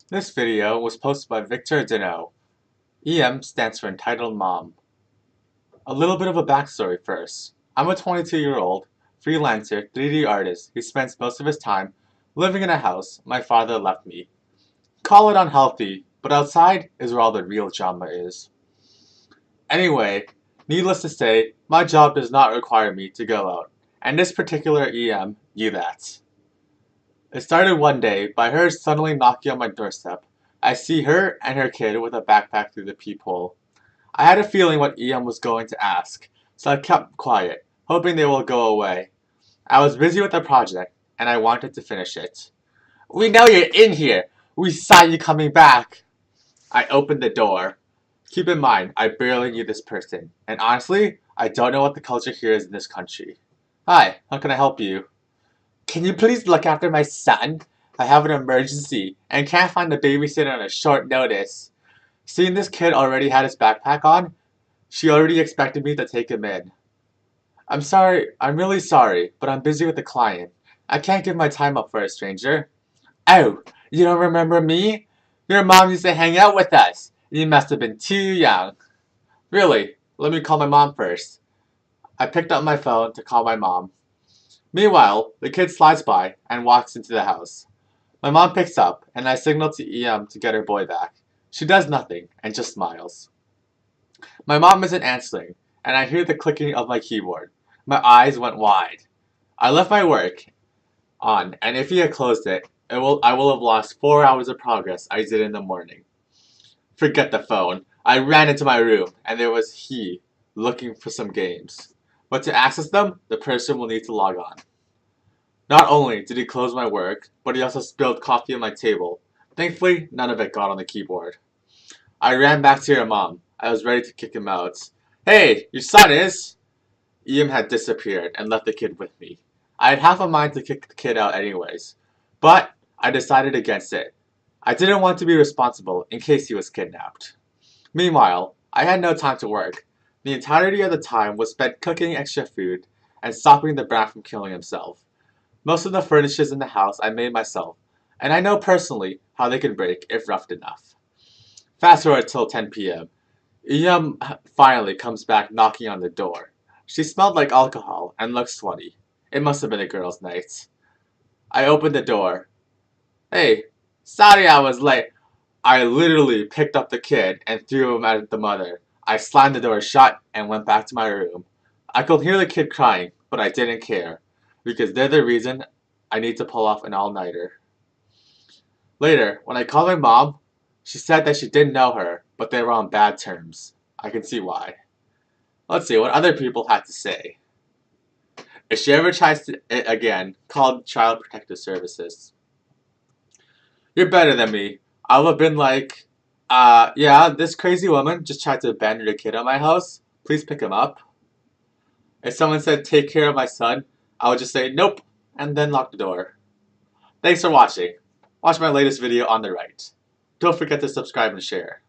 This video was posted by Victor Deneau. EM stands for Entitled Mom. A little bit of a backstory first. I'm a 22-year-old freelancer 3D artist who spends most of his time living in a house my father left me. Call it unhealthy, but outside is where all the real drama is. Anyway, needless to say, my job does not require me to go out, and this particular EM knew that. It started one day by her suddenly knocking on my doorstep. I see her and her kid with a backpack through the peephole. I had a feeling what EM was going to ask, so I kept quiet, hoping they will go away. I was busy with the project, and I wanted to finish it. "We know you're in here! We saw you coming back!" I opened the door. Keep in mind, I barely knew this person, and honestly, I don't know what the culture here is in this country. "Hi, how can I help you?" "Can you please look after my son? I have an emergency and can't find a babysitter on a short notice." Seeing this kid already had his backpack on, she already expected me to take him in. "I'm sorry, I'm really sorry, but I'm busy with a client. I can't give my time up for a stranger." "Oh, you don't remember me? Your mom used to hang out with us. You must have been too young." "Really? Let me call my mom first." I picked up my phone to call my mom. Meanwhile, the kid slides by and walks into the house. My mom picks up, and I signal to EM to get her boy back. She does nothing and just smiles. My mom isn't answering, and I hear the clicking of my keyboard. My eyes went wide. I left my work on, and if he had closed it, I will have lost 4 hours of progress I did in the morning. Forget the phone. I ran into my room, and there was he, looking for some games. But to access them, the person will need to log on. Not only did he close my work, but he also spilled coffee on my table. Thankfully, none of it got on the keyboard. I ran back to your mom. I was ready to kick him out. "Hey, your son is..." Ian had disappeared and left the kid with me. I had half a mind to kick the kid out anyways, but I decided against it. I didn't want to be responsible in case he was kidnapped. Meanwhile, I had no time to work. The entirety of the time was spent cooking extra food and stopping the brat from killing himself. Most of the furnitures in the house I made myself, and I know personally how they can break if roughed enough. Fast forward till 10 p.m. Iyam finally comes back knocking on the door. She smelled like alcohol and looked sweaty. It must have been a girl's night. I opened the door. "Hey, sorry I was late." I literally picked up the kid and threw him at the mother. I slammed the door shut and went back to my room. I could hear the kid crying, but I didn't care, because they're the reason I need to pull off an all-nighter. Later, when I called my mom, she said that she didn't know her, but they were on bad terms. I can see why. Let's see what other people had to say. If she ever tries it again, call Child Protective Services. "You're better than me." I would have been like, yeah, this crazy woman just tried to abandon a kid at my house. Please pick him up." If someone said, "take care of my son," I would just say, "Nope," and then lock the door. Thanks for watching. Watch my latest video on the right. Don't forget to subscribe and share.